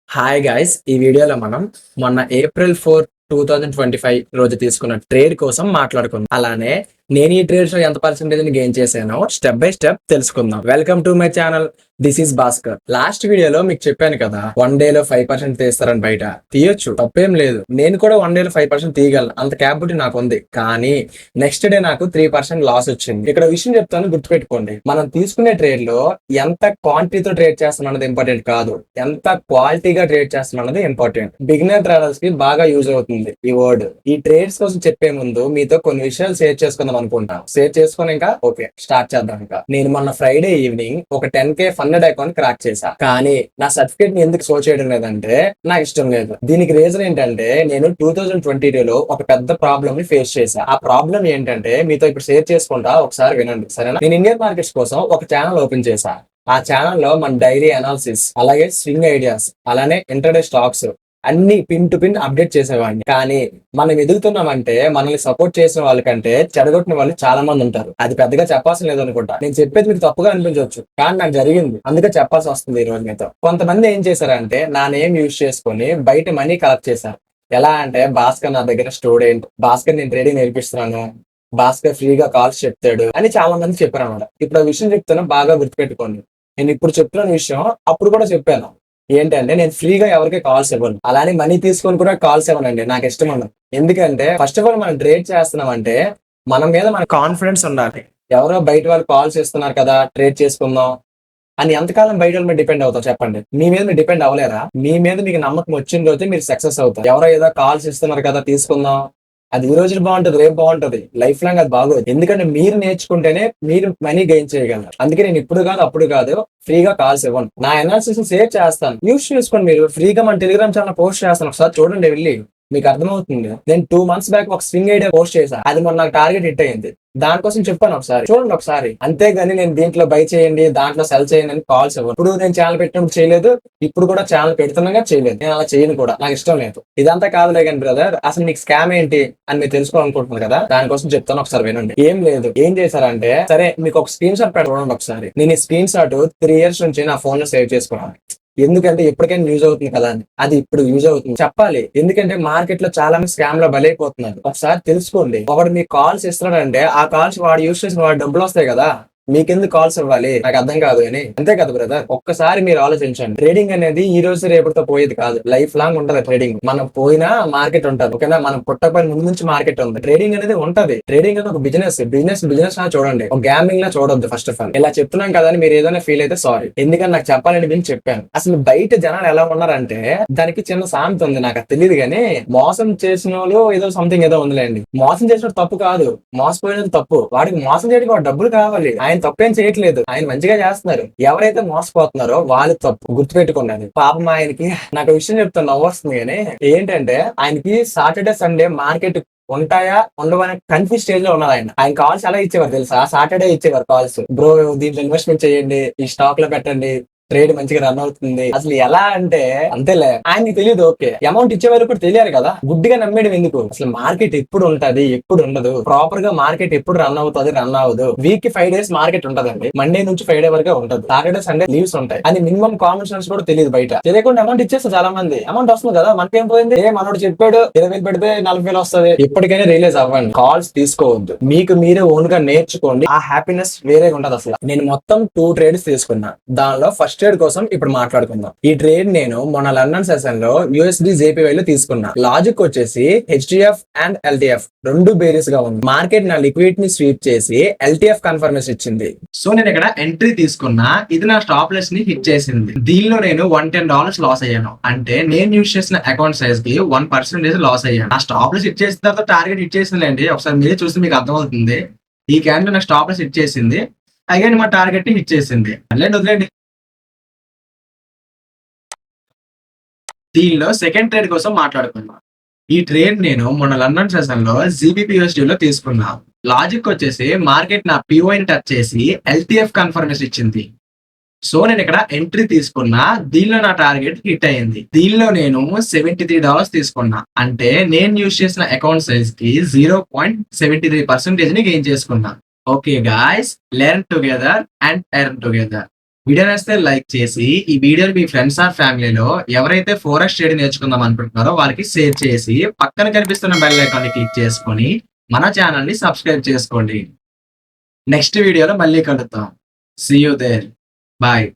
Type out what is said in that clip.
Hi guys, ఈ వీడియోలో మనం మొన్న April 4, 2025 రోజు తీసుకున్న ట్రేడ్ కోసం మాట్లాడుకుందాం. అలానే నేను ఈ ట్రేడ్స్ లో ఎంత పర్సెంటేజ్ గెయిన్ చేశానో స్టెప్ బై స్టెప్ తెలుసుకుందాం. Welcome to my channel. This is Bhaskar. Last వీడియోలో మీకు చెప్పాను కదా, 1 డే లో 5% తీస్తారని. బయట తీయొచ్చు, తప్పేం లేదు. నేను కూడా 1 డే లో 5% తీయగలను, అంత క్యాపబిలిటీ నాకు ఉంది. కానీ నెక్స్ట్ డే నాకు 3% లాస్ వచ్చింది. ఇక్కడ విషయం చెప్తాను, గుర్తుపెట్టుకోండి. మనం తీసుకునే ట్రేడ్ లో ఎంత క్వాంటిటీతో ట్రేడ్ చేస్తాం అన్నది ఇంపార్టెంట్ కాదు, ఎంత క్వాలిటీగా ట్రేడ్ చేస్తాం అన్నది ఇంపార్టెంట్. బిగినర్ ట్రేడర్స్ కి బాగా యూజ్ అవుతుంది ఈ వర్డ్. ఈ ట్రేడ్స్ కోసం చెప్పే ముందు మీతో కొన్ని విషయాలు షేర్ చేసుకుందాం అనుకుంటా. షేర్ చేసుకుని ఇంకా ఓకే స్టార్ట్ చేద్దాం. ఇంకా నేను మొన్న ఫ్రైడే ఈవినింగ్ ఒక 10K ఫండెడ్ అకౌంట్ క్రాక్ చేశా. కానీ నా సర్టిఫికేట్ ని ఎందుకు షో చేయడం లేదంటే నాకు ఇష్టం లేదు. దీనికి రీజన్ ఏంటంటే నేను 2022లో ఒక పెద్ద ప్రాబ్లమ్ ని ఫేస్ చేశా. ఆ ప్రాబ్లం ఏంటంటే మీతో ఇప్పుడు షేర్ చేసుకుంటా, ఒకసారి వినండి సరేనా. నేను ఇండియన్ మార్కెట్స్ కోసం ఒక ఛానల్ ఓపెన్ చేశా. ఆ ఛానల్లో మన డైలీ అనాలిసిస్, అలాగే స్వింగ్ ఐడియాస్, అలానే ఇంటర్డే స్టాక్స్ అన్ని పిన్ టు పిన్ అప్డేట్ చేసేవాడిని. కానీ మనం ఎదుగుతున్నామంటే మనల్ని సపోర్ట్ చేసిన వాళ్ళకంటే చెడగొట్టిన వాళ్ళు చాలా మంది ఉంటారు. అది పెద్దగా చెప్పాల్సిన లేదు అనుకుంటా. నేను చెప్పేది మీకు తప్పుగా అనిపించవచ్చు, కానీ నాకు జరిగింది, అందుకే చెప్పాల్సి వస్తుంది ఈ రోజు మీతో. కొంతమంది ఏం చేశారంటే నా నేమ్ యూజ్ చేసుకుని బయట మనీ కలెక్ట్ చేశారు. ఎలా అంటే, భాస్కర్ నా దగ్గర స్టూడెంట్, భాస్కర్ నేను ట్రేడింగ్ నేర్పిస్తున్నాను, భాస్కర్ ఫ్రీగా కాల్స్ చెప్తాడు అని చాలా మంది చెప్పారు అనమాట. ఇప్పుడు ఆ విషయం చెప్తాను, బాగా గుర్తుపెట్టుకోండి. నేను ఇప్పుడు చెప్తున్న విషయం అప్పుడు కూడా చెప్పాను. ఏంటంటే నేను ఫ్రీగా ఎవరికి కాల్స్ ఇవ్వను, అలానే మనీ తీసుకొని కూడా కాల్స్ ఇవ్వనండి, నాకు ఇష్టం ఉండదు. ఎందుకంటే ఫస్ట్ ఆఫ్ ఆల్ మనం ట్రేడ్ చేస్తున్నాం అంటే మన మీద మన కాన్ఫిడెన్స్ ఉండాలి. ఎవరో బయట వాళ్ళు కాల్స్ ఇస్తున్నారు కదా, ట్రేడ్ చేసుకుందాం అని ఎంతకాలం బయట వాళ్ళ మీద డిపెండ్ అవుతాం చెప్పండి. మీ మీద మీరు డిపెండ్ అవ్వలేరా? మీ మీద మీకు నమ్మకం వచ్చిన రోజే మీరు సక్సెస్ అవుతారు. ఎవరో ఏదో కాల్స్ ఇస్తున్నారు కదా తీసుకుందాం, అది ఈ రోజు బాగుంటది, రేపు బాగుంటది, లైఫ్ లాంగ్ అది బాగోదు. ఎందుకంటే మీరు నేర్చుకుంటేనే మీరు మనీ గెయిన్ చేయగలరు. అందుకే నేను ఇప్పుడు కాదు అప్పుడు కాదు ఫ్రీగా కాల్స్ ఇవ్వను. నా అనాలిసిస్ షేర్ చేస్తాను, యూస్ చేసుకోండి. మీరు ఫ్రీగా మన టెలిగ్రామ్ ఛానల్ పోస్ట్ చేస్తాను, ఒకసారి చూడండి వెళ్ళి, మీకు అర్థమవుతుంది. నేను 2 months బ్యాక్ ఒక స్వింగ్ ఐడియా పోస్ట్ చేశాను, అది మొన్న నాకు టార్గెట్ హిట్ అయింది. దానికోసం చెప్పాను, ఒకసారి చూడండి ఒకసారి. అంతేగాని నేను దీంట్లో బై చేయండి, దాంట్లో సెల్ చేయండి అని కాల్స్ ఇవ్వను. ఇప్పుడు నేను ఛానల్ పెట్టినప్పుడు చేయలేదు, ఇప్పుడు కూడా ఛానల్ పెడుతున్నాగా చేయలేదు. నేను అలా చేయను కూడా, నాకు ఇష్టం లేదు. ఇదంతా కాదులే కానీ బ్రదర్, అసలు మీకు స్కామ్ ఏంటి అని మీరు తెలుసుకోవాలనుకుంటున్నారు కదా, దానికోసం చెప్తాను, ఒకసారి వినండి. ఏం లేదు, ఏం చేశారంటే, సరే మీకు ఒక స్క్రీన్ షాట్ పెట్టండి ఒకసారి. నేను ఈ స్క్రీన్ షాట్ 3 years నుంచి నా ఫోన్ లో సేవ్ చేసుకున్నాను. ఎందుకంటే ఎప్పటికైనా యూజ్ అవుతుంది కదా అని. అది ఇప్పుడు యూజ్ అవుతుంది చెప్పాలి. ఎందుకంటే మార్కెట్ లో చాలా మంది స్కామ్ లో బలైపోతున్నారు. ఒకసారి తెలుసుకోండి. ఒకడు మీకు కాల్స్ ఇస్తున్నాడంటే ఆ కాల్స్ వాడు యూజ్ చేసిన వాడు డబ్బులు వస్తాయి కదా, మీకెందుకు కాల్స్ ఇవ్వాలి? నాకు అర్థం కాదు అని. అంతే కదా బ్రదర్, ఒక్కసారి మీరు ఆలోచించండి. ట్రేడింగ్ అనేది ఈ రోజు రేపటితో పోయేది కాదు, లైఫ్ లాంగ్ ఉంటది ట్రేడింగ్. మనం పోయినా మార్కెట్ ఉంటది, ఓకేనా. మనం పుట్టకపోయిన ముందు నుంచి మార్కెట్ ఉంది. ట్రేడింగ్ అనేది ఉంటది. ట్రేడింగ్ అనేది ఒక బిజినెస్. బిజినెస్ లా చూడండి, ఒక గ్యామింగ్ లా చూడొద్దు. ఫస్ట్ ఆఫ్ ఆల్ ఇలా చెప్తున్నాం కదా అని మీరు ఏదైనా ఫీల్ అయితే సారీ, ఎందుకంటే నాకు చెప్పాలని నేను చెప్పాను. అసలు బయట జనాలు ఎలా ఉన్నారంటే, దానికి చిన్న సామెత ఉంది, నాకు అది తెలియదు కానీ, మోసం చేసిన వాళ్ళు ఏదో సంథింగ్ ఏదో ఉందిలేండి. మోసం చేసిన తప్పు కాదు, మోసపోయినది తప్పు. వాడికి మోసం చేయడానికి వాడు డబ్బులు కావాలి, ఆయన తప్పేం చేయట్లేదు, ఆయన మంచిగా చేస్తున్నారు. ఎవరైతే మోసపోతున్నారో వాళ్ళు తప్పు, గుర్తుపెట్టుకున్నది. పాపం ఆయనకి, నాకు విషయం చెప్తాను నవ్వు వస్తుంది కానీ, ఏంటంటే ఆయనకి సాటర్డే సండే మార్కెట్ ఉంటాయా ఉండవనే కన్ఫ్యూజ్ స్టేజ్ లో ఉన్నారు. ఆయన కాల్స్ ఎలా ఇచ్చేవారు తెలుసా? సాటర్డే ఇచ్చేవారు కాల్స్. బ్రో దీంట్లో ఇన్వెస్ట్మెంట్ చేయండి, ఈ స్టాక్ లో పెట్టండి, ట్రేడ్ మంచిగా రన్ అవుతుంది. అసలు ఎలా అంటే అంతేలే, ఆయనకి తెలియదు. ఓకే, అమౌంట్ ఇచ్చే వరకు కూడా తెలియాలి కదా, గుడ్డిగా నమ్మేయడం ఎందుకు? అసలు మార్కెట్ ఎప్పుడు ఉంటది, ఎప్పుడు ఉండదు, ప్రాపర్ గా మార్కెట్ ఎప్పుడు రన్ అవుతుంది, రన్ అవ్వదు. వీక్ కి 5 days మార్కెట్ ఉంటదండి, మండే నుంచి ఫ్రైడే వరకు ఉంటది, సాటర్డే సండే లీవ్స్ ఉంటాయి అని మినిమం కామన్ సెన్స్ కూడా తెలియదు. బయట తెలియకుండా అమౌంట్ ఇచ్చేస్తారు చాలా మంది. అమౌంట్ వస్తుంది కదా, మనకేం పోయింది? మనోడు చెప్పాడు 20,000 పెడితే 40,000 వస్తుంది. ఇప్పటికైనా రియలైజ్ అవ్వండి, కాల్స్ తీసుకోవద్దు, మీకు మీరే ఓన్ గా నేర్చుకోండి. ఆ హ్యాపీనెస్ వేరే ఉంటది. అసలు నేను మొత్తం 2 trades తీసుకున్నా, దానిలో ఫస్ట్ ట్రేడ్ కోసం ఇప్పుడు మాట్లాడుకుందాం. ఈ ట్రేడ్ నేను మొన్న లండన్ సెషన్ లో USD JPY లో తీసుకున్నా. లాజిక్ వచ్చేసి HDF అండ్ LTF రెండు బేరీస్ గా ఉంది. మార్కెట్ నా లిక్విడిటీ ని స్వీప్ చేసి LTF కన్ఫర్మేషన్ ఇచ్చింది. సో నేను ఇక్కడ ఎంట్రీ తీసుకున్నా, ఇది నా స్టాప్ లెస్ ని హిట్ చేసింది. దీనిలో నేను $110 లాస్ అయ్యాను. అంటే నేను యూజ్ చేసిన అకౌంట్ సైజ్ కి 1% లాస్ అయ్యాను. నా స్టాప్ లెస్ హిట్ చేసిన తర్వాత టార్గెట్ హిట్ చేసిందండి, ఒకసారి మీరే చూస్తే మీకు అర్థమవుతుంది. ఈ క్యాండిల్ నా స్టాప్ లెస్ హిట్ చేసింది, అగైన్ మా టార్గెట్ ని హిట్ చేసింది. వదిలేండి. దీనిలో సెకండ్ ట్రేడ్ కోసం మాట్లాడుకున్నా. ఈ ట్రేడ్ నేను మొన్న లండన్ సెషన్ లో GBP/USD లో తీసుకున్నా. లాజిక్ వచ్చేసి మార్కెట్ నా POI ని టచ్ చేసి LTF కన్ఫర్మేషన్ ఇచ్చింది. సో నేను ఇక్కడ ఎంట్రీ తీసుకున్నా, దీనిలో నా టార్గెట్ హిట్ అయింది. దీనిలో నేను $73 తీసుకున్నా. అంటే నేను యూజ్ చేసిన అకౌంట్ సైజ్ కి 0.73% ని గెయిన్ చేసుకున్నా. Okay guys, learn together and earn together. Video నచ్చితే లైక్ చేసి ఈ వీడియోని మీ ఫ్రెండ్స్ ఆర్ ఫ్యామిలీలో ఎవరైతే ఫోరెక్స్ ట్రేడింగ్ నేర్చుకుందాం అనుకుంటున్నారో వారికి షేర్ చేసి పక్కన కనిపిస్తున్న బెల్ ఐకాన్ని క్లిక్ చేసుకొని మన ఛానల్ ని సబ్స్క్రైబ్ చేసుకోండి. నెక్స్ట్ వీడియోలో మళ్ళీ కలుద్దాం. See you there. బాయ్.